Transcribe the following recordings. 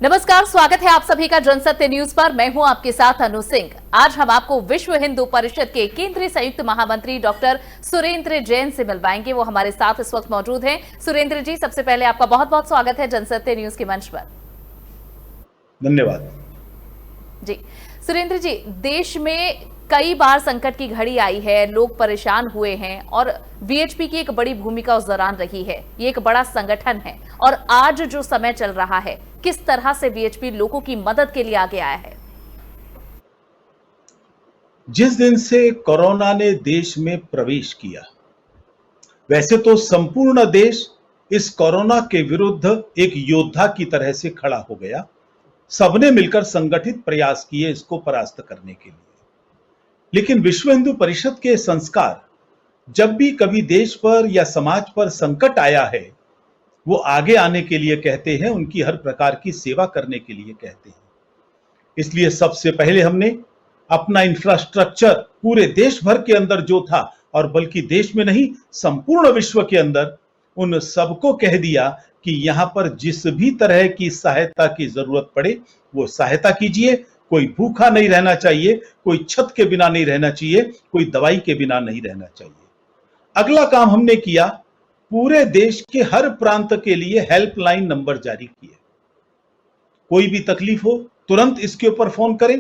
नमस्कार, स्वागत है आप सभी का जनसत्य न्यूज पर। मैं हूं आपके साथ अनु सिंह। आज हम आपको विश्व हिंदू परिषद के केंद्रीय संयुक्त महामंत्री डॉक्टर सुरेंद्र जैन से मिलवाएंगे। वो हमारे साथ इस वक्त मौजूद हैं। सुरेंद्र जी, सबसे पहले आपका बहुत बहुत स्वागत है जनसत्य न्यूज के मंच पर। धन्यवाद जी। सुरेंद्र जी, देश में कई बार संकट की घड़ी आई है, लोग परेशान हुए हैं और वीएचपी की एक बड़ी भूमिका उस दौरान रही है। ये एक बड़ा संगठन है और आज जो समय चल रहा है, किस तरह से वीएचपी लोगों की मदद के लिए आगे आया है? जिस दिन से कोरोना ने देश में प्रवेश किया, वैसे तो संपूर्ण देश इस कोरोना के विरुद्ध एक योद्धा की तरह से खड़ा हो गया। सबने मिलकर संगठित प्रयास किए इसको परास्त करने के लिए। लेकिन विश्व हिंदू परिषद के संस्कार जब भी कभी देश पर या समाज पर संकट आया है, वो आगे आने के लिए कहते हैं, उनकी हर प्रकार की सेवा करने के लिए कहते हैं। इसलिए सबसे पहले हमने अपना इंफ्रास्ट्रक्चर पूरे देश भर के अंदर जो था, और बल्कि देश में नहीं संपूर्ण विश्व के अंदर, उन सबको कह दिया कि यहां पर जिस भी तरह की सहायता की जरूरत पड़े वो सहायता कीजिए। कोई भूखा नहीं रहना चाहिए, कोई छत के बिना नहीं रहना चाहिए, कोई दवाई के बिना नहीं रहना चाहिए। अगला काम हमने किया, पूरे देश के हर प्रांत के लिए हेल्पलाइन नंबर जारी किए। कोई भी तकलीफ हो तुरंत इसके ऊपर फोन करें,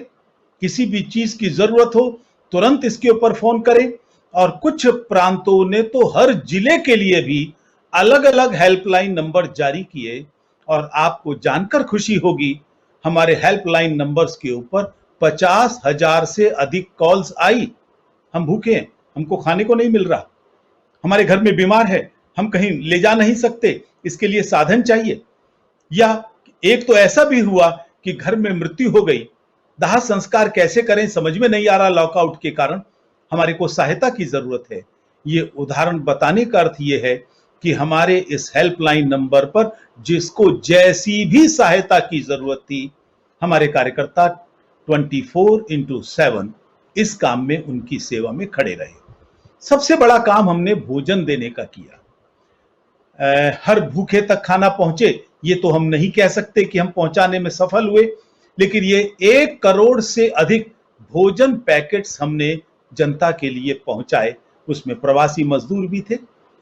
किसी भी चीज की जरूरत हो तुरंत इसके ऊपर फोन करें। और कुछ प्रांतों ने तो हर जिले के लिए भी अलग अलग हेल्पलाइन नंबर जारी किए। और आपको जानकर खुशी होगी, हमारे हेल्पलाइन नंबर्स के ऊपर 50,000 से अधिक कॉल्स आई। हम भूखे हैं, हमको खाने को नहीं मिल रहा, हमारे घर में बीमार है, हम कहीं ले जा नहीं सकते, इसके लिए साधन चाहिए। या एक तो ऐसा भी हुआ कि घर में मृत्यु हो गई, दाह संस्कार कैसे करें समझ में नहीं आ रहा, लॉकआउट के कारण हमारे को सहायता की जरूरत है। ये उदाहरण बताने का अर्थ ये है कि हमारे इस हेल्पलाइन नंबर पर जिसको जैसी भी सहायता की जरूरत थी, हमारे कार्यकर्ता 24/7 इस काम में उनकी सेवा में खड़े रहे। सबसे बड़ा काम हमने भोजन देने का किया। हर भूखे तक खाना पहुंचे ये तो हम नहीं कह सकते कि हम पहुंचाने में सफल हुए, लेकिन ये 1 करोड़ से अधिक भोजन पैकेट्स हमने जनता के लिए पहुंचाए। उसमें प्रवासी मजदूर भी थे,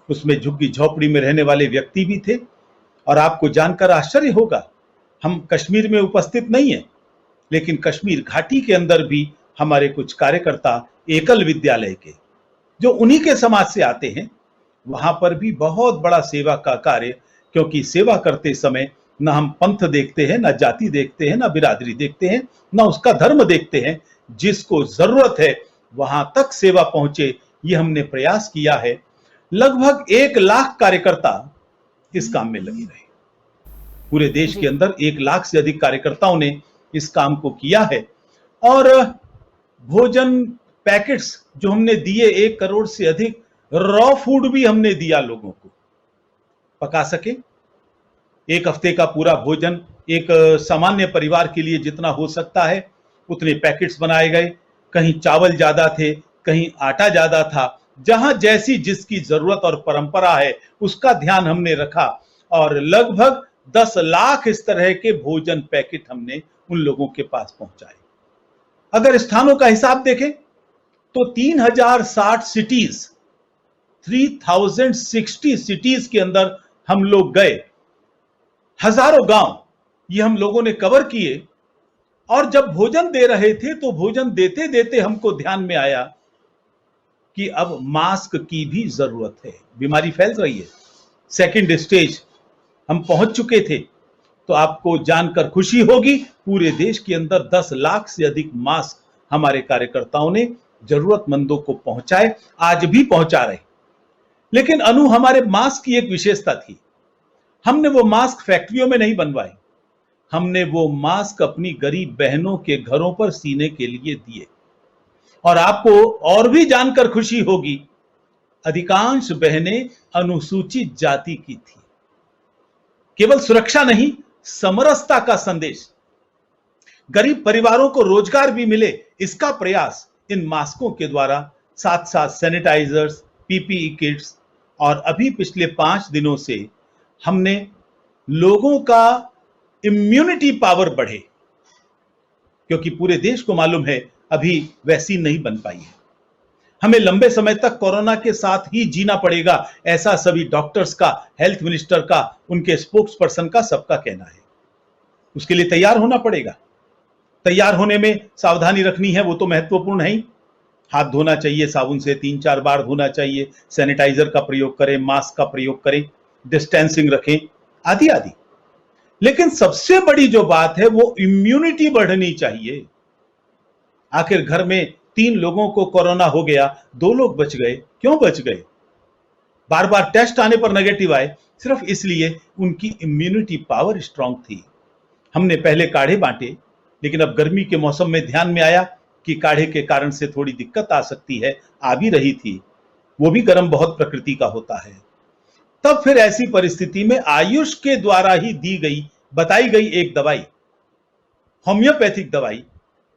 उसमें झुग्गी झोपड़ी में रहने वाले व्यक्ति भी थे। और आपको जानकर आश्चर्य होगा, हम कश्मीर में उपस्थित नहीं है, लेकिन कश्मीर घाटी के अंदर भी हमारे कुछ कार्यकर्ता एकल विद्यालय के, जो उन्हीं के समाज से आते हैं, वहां पर भी बहुत बड़ा सेवा का कार्य। क्योंकि सेवा करते समय न हम पंथ देखते हैं, न जाति देखते हैं, न बिरादरी देखते हैं, न उसका धर्म देखते हैं। जिसको जरूरत है वहां तक सेवा पहुंचे, ये हमने प्रयास किया है। लगभग 1 लाख कार्यकर्ता इस काम में लगे रहे। पूरे देश के अंदर 1 लाख से अधिक कार्यकर्ताओं ने इस काम को किया है। और भोजन पैकेट्स जो हमने दिए, 1 करोड़ से अधिक रॉ फूड भी हमने दिया, लोगों को पका सके। 1 हफ्ते का पूरा भोजन एक सामान्य परिवार के लिए जितना हो सकता है उतने पैकेट्स बनाए गए। कहीं चावल ज्यादा थे, कहीं आटा ज्यादा था, जहां जैसी जिसकी जरूरत और परंपरा है उसका ध्यान हमने रखा। और लगभग 10 लाख इस तरह के भोजन पैकेट हमने उन लोगों के पास पहुंचाए। अगर स्थानों का हिसाब देखें तो 3060 सिटीज, 3060 सिटीज के अंदर हम लोग गए। हजारों गांव ये हम लोगों ने कवर किए। और जब भोजन दे रहे थे तो भोजन देते देते हमको ध्यान में आया कि अब मास्क की भी जरूरत है, बीमारी फैल रही है। सेकंड स्टेज हम पहुंच चुके थे। तो आपको जानकर खुशी होगी, पूरे देश के अंदर 10 लाख से अधिक मास्क हमारे कार्यकर्ताओं ने जरूरतमंदों को पहुंचाए, आज भी पहुंचा रहे। लेकिन अनु, हमारे मास्क की एक विशेषता थी, हमने वो मास्क फैक्ट्रियों में नहीं बनवाए, हमने वो मास्क अपनी गरीब बहनों के घरों पर सीने के लिए दिए। और आपको और भी जानकर खुशी होगी, अधिकांश बहनें अनुसूचित जाति की थी। केवल सुरक्षा नहीं, समरसता का संदेश, गरीब परिवारों को रोजगार भी मिले, इसका प्रयास इन मास्कों के द्वारा, साथ साथ सैनिटाइजर्स, पीपीई किट्स। और अभी पिछले 5 दिनों से हमने लोगों का इम्यूनिटी पावर बढ़े, क्योंकि पूरे देश को मालूम है अभी वैक्सीन नहीं बन पाई है। हमें लंबे समय तक कोरोना के साथ ही जीना पड़ेगा, ऐसा सभी डॉक्टर्स का, हेल्थ मिनिस्टर का, उनके स्पोक्स पर्सन का, सबका कहना है। उसके लिए तैयार होना पड़ेगा। तैयार होने में सावधानी रखनी है, वो तो महत्वपूर्ण है ही। हाथ धोना चाहिए, साबुन से 3-4 बार धोना चाहिए, सैनिटाइजर का प्रयोग करें, मास्क का प्रयोग करें, डिस्टेंसिंग रखें, आदि आदि। लेकिन सबसे बड़ी जो बात है वो इम्यूनिटी बढ़नी चाहिए। आखिर घर में 3 लोगों को कोरोना हो गया, 2 लोग बच गए, क्यों बच गए? बार बार टेस्ट आने पर नेगेटिव आए, सिर्फ इसलिए उनकी इम्यूनिटी पावर स्ट्रांग थी। हमने पहले काढ़े बांटे, लेकिन अब गर्मी के मौसम में ध्यान में आया कि काढ़े के कारण से थोड़ी दिक्कत आ सकती है, आ भी रही थी, वो भी गर्म बहुत प्रकृति का होता है। तब फिर ऐसी परिस्थिति में आयुष के द्वारा ही दी गई, बताई गई एक दवाई, होम्योपैथिक दवाई,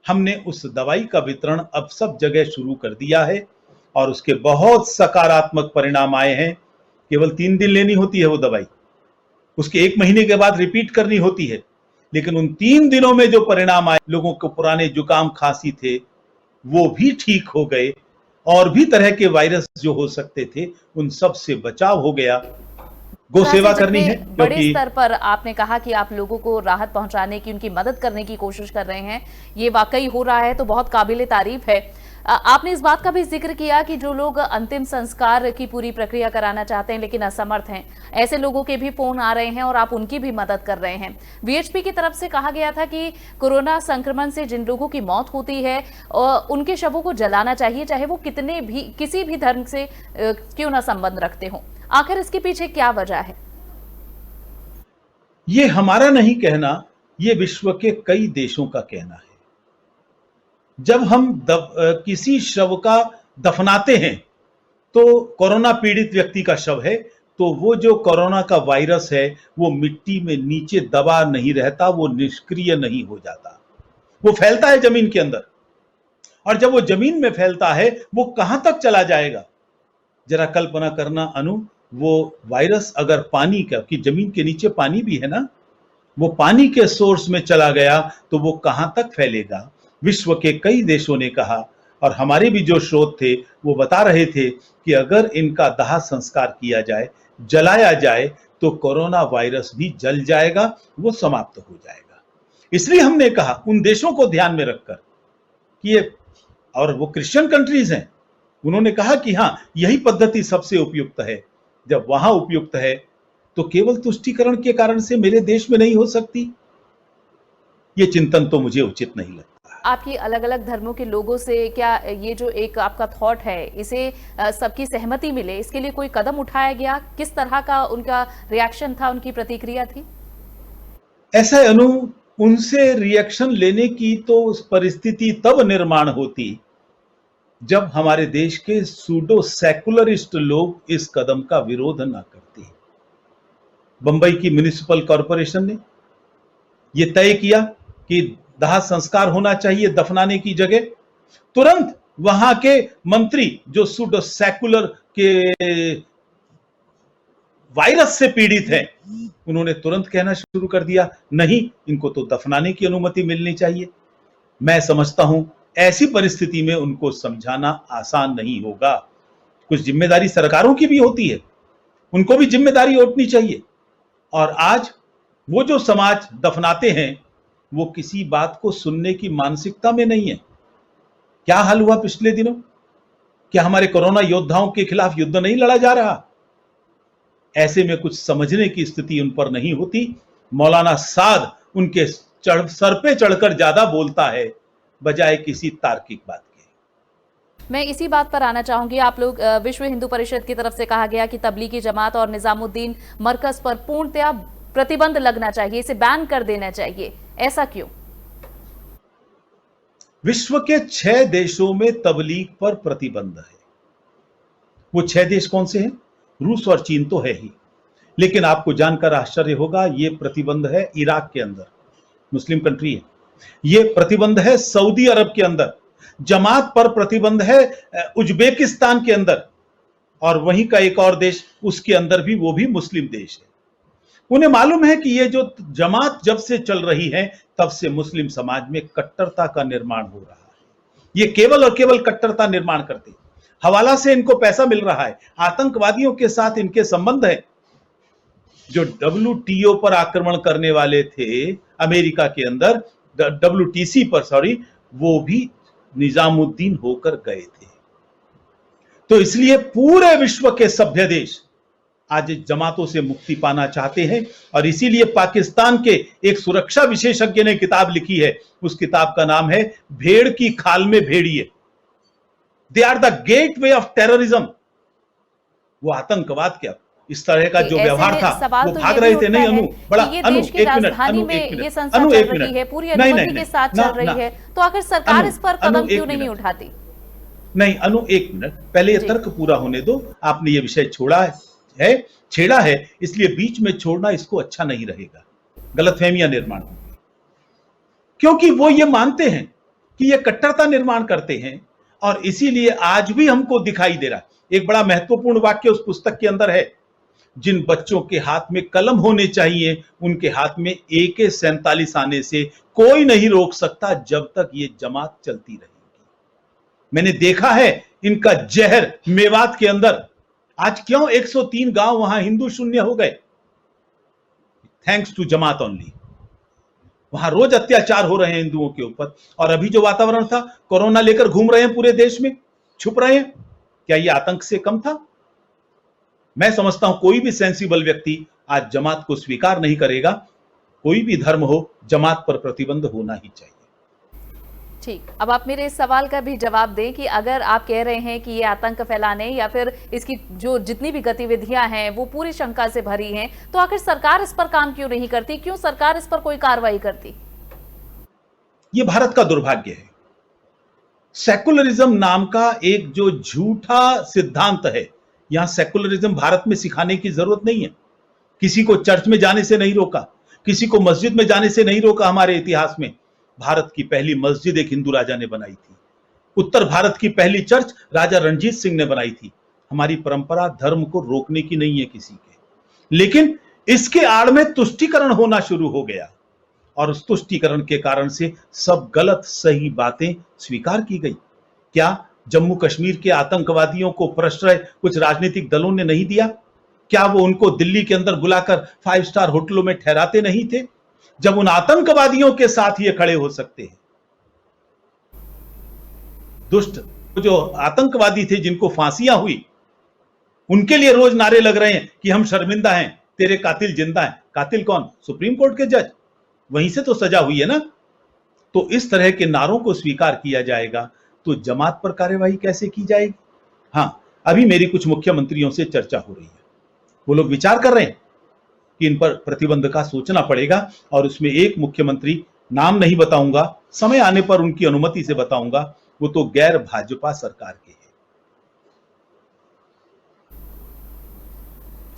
हमने उस दवाई का वितरण अब सब जगह शुरू कर दिया है और उसके बहुत सकारात्मक परिणाम आए हैं। केवल 3 दिन लेनी होती है वो दवाई, उसके 1 महीने के बाद रिपीट करनी होती है, लेकिन उन 3 दिनों में जो परिणाम आए, लोगों को पुराने जुकाम खांसी थे वो भी ठीक हो गए, और भी तरह के वायरस जो हो सकते थे उन सब से बचाव हो गया। गो सेवा करनी है, बड़े स्तर पर आपने कहा कि आप लोगों को राहत पहुंचाने की, उनकी मदद करने की कोशिश कर रहे हैं, ये वाकई हो रहा है तो बहुत काबिले तारीफ है। आपने इस बात का भी जिक्र किया कि जो लोग अंतिम संस्कार की पूरी प्रक्रिया कराना चाहते हैं लेकिन असमर्थ हैं, ऐसे लोगों के भी फोन आ रहे हैं और आप उनकी भी मदद कर रहे हैं। वीएचपी की तरफ से कहा गया था कि कोरोना संक्रमण से जिन लोगों की मौत होती है उनके शवों को जलाना चाहिए, चाहे वो कितने भी, किसी भी धर्म से क्यों ना संबंध रखते हों। आखिर इसके पीछे क्या वजह है? ये हमारा नहीं कहना, ये विश्व के कई देशों का कहना है। जब हम किसी शव का दफनाते हैं तो कोरोना पीड़ित व्यक्ति का शव है, तो वो जो कोरोना का वायरस है वो मिट्टी में नीचे दबा नहीं रहता, वो निष्क्रिय नहीं हो जाता, वो फैलता है जमीन के अंदर। और जब वो जमीन में फैलता है वो कहां तक चला जाएगा? जरा कल्पना करना अनु, वो वायरस अगर पानी का, कि जमीन के नीचे पानी भी है ना, वो पानी के सोर्स में चला गया तो वो कहां तक फैलेगा? विश्व के कई देशों ने कहा, और हमारे भी जो शोध थे वो बता रहे थे कि अगर इनका दाह संस्कार किया जाए, जलाया जाए, तो कोरोना वायरस भी जल जाएगा, वो समाप्त हो जाएगा। इसलिए हमने कहा उन देशों को ध्यान में रखकर कि ये, और वो क्रिश्चियन कंट्रीज हैं, उन्होंने कहा कि हाँ यही पद्धति सबसे उपयुक्त है। जब वहां उपयुक्त है तो केवल तुष्टीकरण के कारण से मेरे देश में नहीं हो सकती, ये चिंतन तो मुझे उचित नहीं लगता। आपकी अलग अलग धर्मों के लोगों से क्या ये जो एक आपका थॉट है, इसे सबकी सहमति मिले, इसके लिए कोई कदम उठाया गया? किस तरह का उनका रिएक्शन था, उनकी प्रतिक्रिया थी? ऐसा अनु, उनसे रिएक्शन लेने की तो परिस्थिति तब निर्माण होती जब हमारे देश के सूडो सेकुलरिस्ट लोग इस कदम का विरोध न करते। बंबई की म्युनिसिपल कॉरपोरेशन ने यह तय किया कि दाह संस्कार होना चाहिए दफनाने की जगह, तुरंत वहां के मंत्री जो सूडो सेकुलर के वायरस से पीड़ित हैं, उन्होंने तुरंत कहना शुरू कर दिया, नहीं, इनको तो दफनाने की अनुमति मिलनी चाहिए। मैं समझता हूं ऐसी परिस्थिति में उनको समझाना आसान नहीं होगा। कुछ जिम्मेदारी सरकारों की भी होती है, उनको भी जिम्मेदारी उठनी चाहिए। और आज वो जो समाज दफनाते हैं वो किसी बात को सुनने की मानसिकता में नहीं है। क्या हाल हुआ पिछले दिनों? क्या हमारे कोरोना योद्धाओं के खिलाफ युद्ध नहीं लड़ा जा रहा? ऐसे में कुछ समझने की स्थिति उन पर नहीं होती। मौलाना साद उनके सर पे चढ़कर ज्यादा बोलता है बजाय किसी तार्किक बात के। मैं इसी बात पर आना चाहूंगी। आप लोग, विश्व हिंदू परिषद की तरफ से कहा गया कि तबलीगी जमात और निजामुद्दीन मरकज पर पूर्णतया प्रतिबंध लगना चाहिए, इसे बैन कर देना चाहिए, ऐसा क्यों? विश्व के 6 देशों में तबलीग पर प्रतिबंध है। वो 6 देश कौन से हैं? रूस और चीन तो है ही, लेकिन आपको जानकर आश्चर्य होगा, ये प्रतिबंध है इराक के अंदर, मुस्लिम कंट्री है। ये प्रतिबंध है सऊदी अरब के अंदर। जमात पर प्रतिबंध है उज्बेकिस्तान के अंदर, और वहीं का एक और देश उसके अंदर भी, वो भी मुस्लिम देश है। उन्हें मालूम है कि ये जो जमात जब से चल रही है तब से मुस्लिम समाज में कट्टरता का निर्माण हो रहा है। ये केवल और केवल कट्टरता निर्माण करते हैं। हवाला से इनको पैसा मिल रहा है, आतंकवादियों के साथ इनके संबंध है। जो WTO पर आक्रमण करने वाले थे अमेरिका के अंदर, WTC पर सॉरी, वो भी निजामुद्दीन होकर गए थे। तो इसलिए पूरे विश्व के सभ्य देश आज जमातों से मुक्ति पाना चाहते हैं और इसीलिए पाकिस्तान के एक सुरक्षा विशेषज्ञ ने किताब लिखी है। उस किताब का नाम है भेड़ की खाल में भेड़िए। They are the gateway of terrorism. वो आतंकवाद क्या, इस तरह का जो व्यवहार था वो भाग रहे थे। नहीं अनु, बड़ा अनु, एक मिनट अनु, एक मिनट अनु, एक मिनट, पूरी अनुमति के साथ चल रही है, तो आखिर सरकार इस पर कदम क्यों नहीं उठाती? नहीं अनु, एक मिनट, पहले ये तर्क पूरा होने दो। आपने ये विषय छेड़ा है, इसलिए बीच में छोड़ना इसको अच्छा नहीं रहेगा, गलतफहमियां निर्माण होंगी। क्योंकि वो ये मानते हैं कि ये कट्टरता निर्माण करते हैं और इसीलिए आज भी हमको दिखाई दे रहा है। एक बड़ा महत्वपूर्ण वाक्य उस पुस्तक के अंदर है, जिन बच्चों के हाथ में कलम होने चाहिए उनके हाथ में AK-47 आने से कोई नहीं रोक सकता जब तक ये जमात चलती रहेगी। मैंने देखा है इनका जहर मेवात के अंदर। आज क्यों 103 गांव वहां हिंदू शून्य हो गए? Thanks to Jamaat only. वहां रोज अत्याचार हो रहे हैं हिंदुओं के ऊपर। और अभी जो वातावरण था, कोरोना लेकर घूम रहे हैं पूरे देश में, छुप रहे हैं, क्या यह आतंक से कम था? मैं समझता हूं कोई भी सेंसिबल व्यक्ति आज जमात को स्वीकार नहीं करेगा। कोई भी धर्म हो, जमात पर प्रतिबंध होना ही चाहिए। ठीक, अब आप मेरे इस सवाल का भी जवाब दें कि अगर आप कह रहे हैं कि ये आतंक फैलाने या फिर इसकी जो जितनी भी गतिविधियां हैं वो पूरी शंका से भरी हैं, तो आखिर सरकार इस पर काम क्यों नहीं करती? क्यों सरकार इस पर कोई कार्रवाई करती? ये भारत का दुर्भाग्य है। सेकुलरिज्म नाम का एक जो झूठा सिद्धांत है, यहां सेकुलरिज्म भारत में सिखाने की जरूरत नहीं है। किसी को चर्च में जाने से नहीं रोका, किसी को मस्जिद में जाने से नहीं रोका। हमारे इतिहास में भारत की पहली मस्जिद एक हिंदू राजा ने बनाई थी। उत्तर भारत की पहली चर्च राजा रणजीत सिंह ने बनाई थी। हमारी परंपरा धर्म को रोकने की नहीं है किसी के, लेकिन इसके आड़ में तुष्टीकरण होना शुरू हो गया और उस तुष्टीकरण के कारण से सब गलत सही बातें स्वीकार की गई। क्या जम्मू कश्मीर के आतंकवादियों को प्रश्रय कुछ राजनीतिक दलों ने नहीं दिया? क्या वो उनको दिल्ली के अंदर बुलाकर 5 स्टार होटलों में ठहराते नहीं थे? जब उन आतंकवादियों के साथ ये खड़े हो सकते हैं, दुष्ट जो आतंकवादी थे जिनको फांसियां हुई, उनके लिए रोज नारे लग रहे हैं कि हम शर्मिंदा हैं, तेरे कातिल जिंदा हैं। कातिल कौन? सुप्रीम कोर्ट के जज, वहीं से तो सजा हुई है ना। तो इस तरह के नारों को स्वीकार किया जाएगा तो जमात पर कार्यवाही कैसे की जाएगी? हां, अभी मेरी कुछ मुख्यमंत्रियों से चर्चा हो रही है। वो लोग विचार कर रहे हैं कि इन पर प्रतिबंध का सोचना पड़ेगा और उसमें एक मुख्यमंत्री, नाम नहीं बताऊंगा, समय आने पर उनकी अनुमति से बताऊंगा, वो तो गैर भाजपा सरकार के हैं।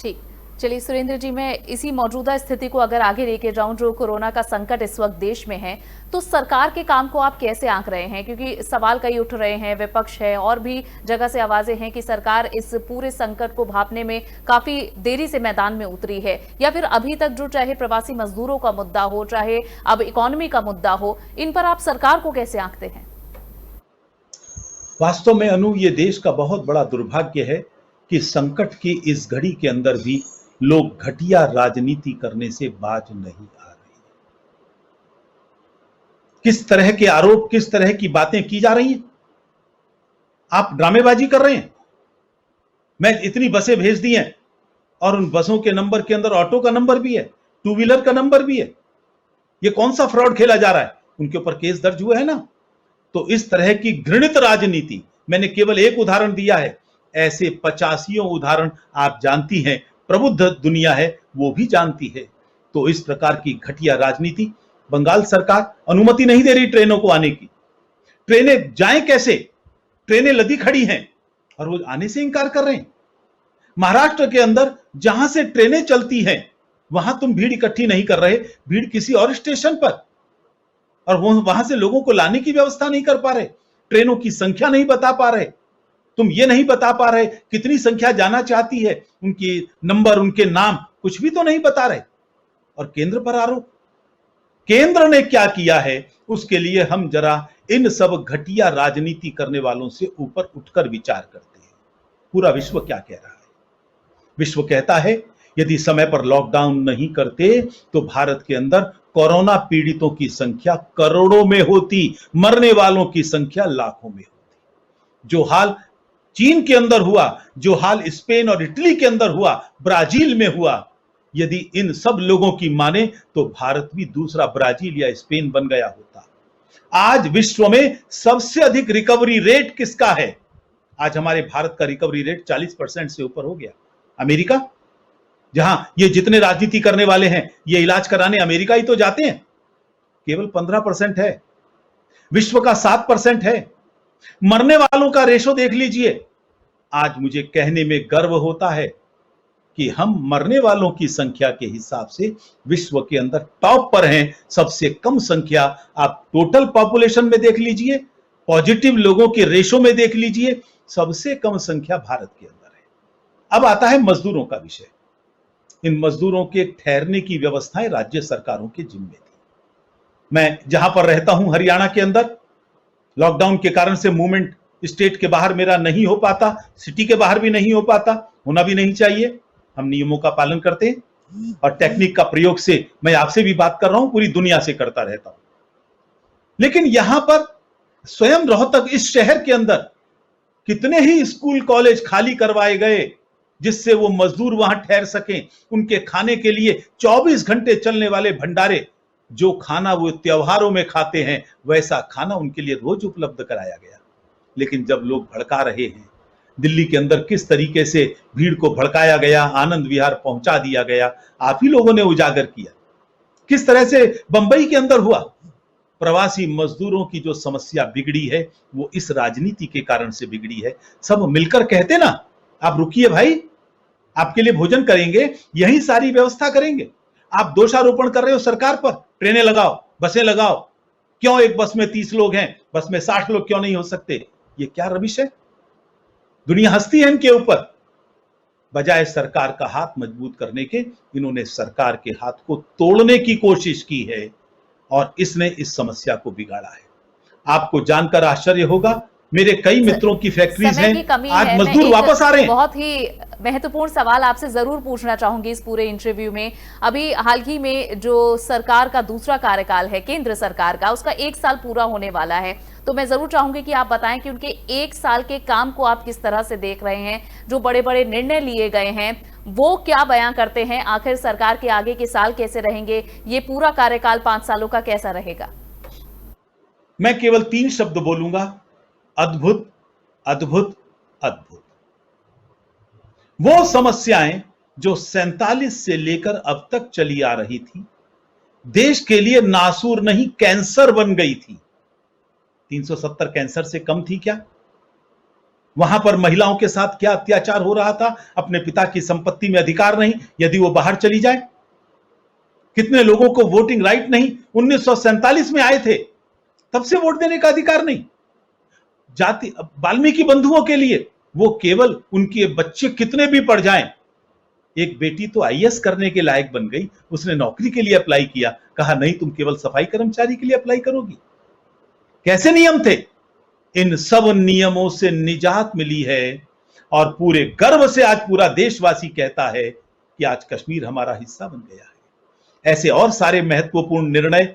ठीक, चलिए सुरेंद्र जी, मैं इसी मौजूदा स्थिति को अगर आगे लेके जाऊं, जो कोरोना का संकट इस वक्त देश में है, तो सरकार के काम को आप कैसे आंक रहे हैं? क्योंकि सवाल कई उठ रहे हैं, विपक्ष है और भी जगह से आवाजें हैं कि सरकार इस पूरे संकट को भांपने में काफी देरी से मैदान में उतरी है, या फिर अभी तक जो चाहे प्रवासी मजदूरों का मुद्दा हो, चाहे अब इकोनॉमी का मुद्दा हो, इन पर आप सरकार को कैसे आंकते हैं? वास्तव में अनु, ये देश का बहुत बड़ा दुर्भाग्य है कि संकट की इस घड़ी के अंदर भी लोग घटिया राजनीति करने से बाज नहीं आ रहे। किस तरह के आरोप, किस तरह की बातें की जा रही हैं? आप ड्रामेबाजी कर रहे हैं। मैं इतनी बसें भेज दी हैं और उन बसों के नंबर के अंदर ऑटो का नंबर भी है, 2 व्हीलर का नंबर भी है। ये कौन सा फ्रॉड खेला जा रहा है? उनके ऊपर केस दर्ज हुए हैं ना। तो इस तरह की घृणित राजनीति, मैंने केवल एक उदाहरण दिया है, ऐसे 85 उदाहरण आप जानती हैं, प्रबुद्ध दुनिया है वो भी जानती है। तो इस प्रकार की घटिया राजनीति, बंगाल सरकार अनुमति नहीं दे रही ट्रेनों को आने की। ट्रेनें जाएं कैसे? ट्रेनें लदी खड़ी हैं और वो आने से इंकार कर रहे हैं। महाराष्ट्र के अंदर जहां से ट्रेनें चलती हैं वहां तुम भीड़ इकट्ठी नहीं कर रहे, भीड़ किसी और स्टेशन पर, और वो वहां से लोगों को लाने की व्यवस्था नहीं कर पा रहे, ट्रेनों की संख्या नहीं बता पा रहे, तुम ये नहीं बता पा रहे कितनी संख्या जाना चाहती है, उनके नंबर, उनके नाम कुछ भी तो नहीं बता रहे। और केंद्र पर आरोप। केंद्र ने क्या किया है उसके लिए हम जरा इन सब घटिया राजनीति करने वालों से ऊपर उठकर विचार करते हैं। पूरा विश्व क्या कह रहा है? विश्व कहता है यदि समय पर लॉकडाउन नहीं करते तो भारत के अंदर कोरोना पीड़ितों की संख्या करोड़ों में होती, मरने वालों की संख्या लाखों में होती। जो हाल चीन के अंदर हुआ, जो हाल स्पेन और इटली के अंदर हुआ, ब्राजील में हुआ, यदि इन सब लोगों की माने तो भारत भी दूसरा ब्राजील या स्पेन बन गया होता। आज विश्व में सबसे अधिक रिकवरी रेट किसका है? आज हमारे भारत का रिकवरी रेट 40% से ऊपर हो गया। अमेरिका, जहां ये जितने राजनीति करने वाले हैं ये इलाज कराने अमेरिका ही तो जाते हैं, केवल 15% है। विश्व का 7% है। मरने वालों का रेशो देख लीजिए। आज मुझे कहने में गर्व होता है कि हम मरने वालों की संख्या के हिसाब से विश्व के अंदर टॉप पर हैं। सबसे कम संख्या आप टोटल पॉपुलेशन में देख लीजिए, पॉजिटिव लोगों के रेशो में देख लीजिए, सबसे कम संख्या भारत के अंदर है। अब आता है मजदूरों का विषय। इन मजदूरों के ठहरने की व्यवस्थाएं राज्य सरकारों के जिम्मे थी। मैं जहां पर रहता हूं हरियाणा के अंदर, लॉकडाउन के कारण से मूवमेंट स्टेट के बाहर मेरा नहीं हो पाता, सिटी के बाहर भी नहीं हो पाता, होना भी नहीं चाहिए। हम नियमों का पालन करते हैं और टेक्निक का प्रयोग से मैं आपसे भी बात कर रहा हूं, पूरी दुनिया से करता रहता हूं। लेकिन यहां पर स्वयं रोहतक इस शहर के अंदर कितने ही स्कूल कॉलेज खाली करवाए गए जिससे वो मजदूर वहां ठहर सकें। उनके खाने के लिए 24 घंटे चलने वाले भंडारे, जो खाना वो त्योहारों में खाते हैं वैसा खाना उनके लिए रोज उपलब्ध कराया गया। लेकिन जब लोग भड़का रहे हैं, दिल्ली के अंदर किस तरीके से भीड़ को भड़काया गया, आनंद विहार पहुंचा दिया गया, आप ही लोगों ने उजागर किया। किस तरह से बंबई के अंदर हुआ। प्रवासी मजदूरों की जो समस्या बिगड़ी है वो इस राजनीति के कारण से बिगड़ी है। सब मिलकर कहते ना, आप रुकिए भाई, आपके लिए भोजन करेंगे, यही सारी व्यवस्था करेंगे। आप दोषारोपण कर रहे हो सरकार पर, ट्रेनें लगाओ, बसें लगाओ, क्यों एक बस में 30 लोग हैं, बस में 60 लोग क्यों नहीं हो सकते? ये क्या रविश है? दुनिया हंसती है इनके ऊपर। बजाय सरकार का हाथ मजबूत करने के, इन्होंने सरकार के हाथ को तोड़ने की कोशिश की है और इसने इस समस्या को बिगाड़ा है। आपको जानकर आश्चर्य होगा, मेरे कई मित्रों की फैक्ट्रीज हैं, आज मजदूर वापस आ रहे हैं। बहुत ही महत्वपूर्ण सवाल आपसे जरूर पूछना चाहूंगी इस पूरे इंटरव्यू में। अभी हाल ही में जो सरकार का दूसरा कार्यकाल है केंद्र सरकार का, उसका 1 साल पूरा होने वाला है, तो मैं जरूर चाहूंगी कि आप बताएं कि उनके 1 साल के काम को आप किस तरह से देख रहे हैं। जो बड़े बड़े निर्णय लिए गए हैं वो क्या बयां करते हैं? आखिर सरकार के आगे के साल कैसे रहेंगे? ये पूरा कार्यकाल 5 सालों का कैसा रहेगा? मैं केवल 3 शब्द बोलूंगा, अद्भुत, अद्भुत, अद्भुत। वो समस्याएं जो 47 से लेकर अब तक चली आ रही थी, देश के लिए नासूर नहीं कैंसर बन गई थी। 370 कैंसर से कम थी क्या? वहां पर महिलाओं के साथ क्या अत्याचार हो रहा था? अपने पिता की संपत्ति में अधिकार नहीं यदि वो बाहर चली जाए। कितने लोगों को वोटिंग राइट नहीं, 1947 में आए थे तब से वोट देने का अधिकार नहीं। जाति वाल्मीकि बंधुओं के लिए वो केवल उनके बच्चे कितने भी पढ़ जाएं, एक बेटी तो आईएएस करने के लायक बन गई, उसने नौकरी के लिए अप्लाई किया, कहा नहीं तुम केवल सफाई कर्मचारी के लिए अप्लाई करोगी। कैसे नियम थे? इन सब नियमों से निजात मिली है और पूरे गर्व से आज पूरा देशवासी कहता है कि आज कश्मीर हमारा हिस्सा बन गया है। ऐसे और सारे महत्वपूर्ण निर्णय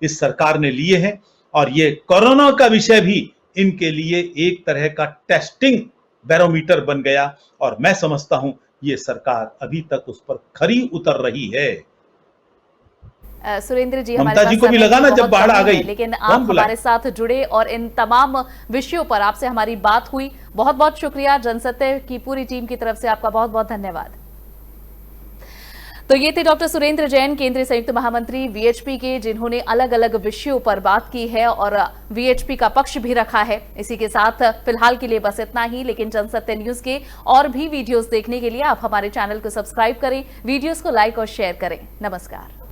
इस सरकार ने लिए हैं और ये कोरोना का विषय भी इनके लिए एक तरह का टेस्टिंग बैरोमीटर बन गया और मैं समझता हूं ये सरकार अभी तक उस पर खरी उतर रही है। सुरेंद्र जी, ममता जी को भी लगा ना जब बाढ़ आ गई, लेकिन आप हमारे साथ जुड़े और इन तमाम विषयों पर आपसे हमारी बात हुई। बहुत बहुत शुक्रिया। जनसत्य की पूरी टीम की तरफ से आपका बहुत बहुत धन्यवाद। तो ये थे डॉक्टर सुरेंद्र जैन, केंद्रीय संयुक्त महामंत्री वीएचपी के, जिन्होंने अलग अलग विषयों पर बात की है और वीएचपी का पक्ष भी रखा है। इसी के साथ फिलहाल के लिए बस इतना ही, लेकिन जनसत्य न्यूज के और भी वीडियोस देखने के लिए आप हमारे चैनल को सब्सक्राइब करें, वीडियोस को लाइक और शेयर करें। नमस्कार।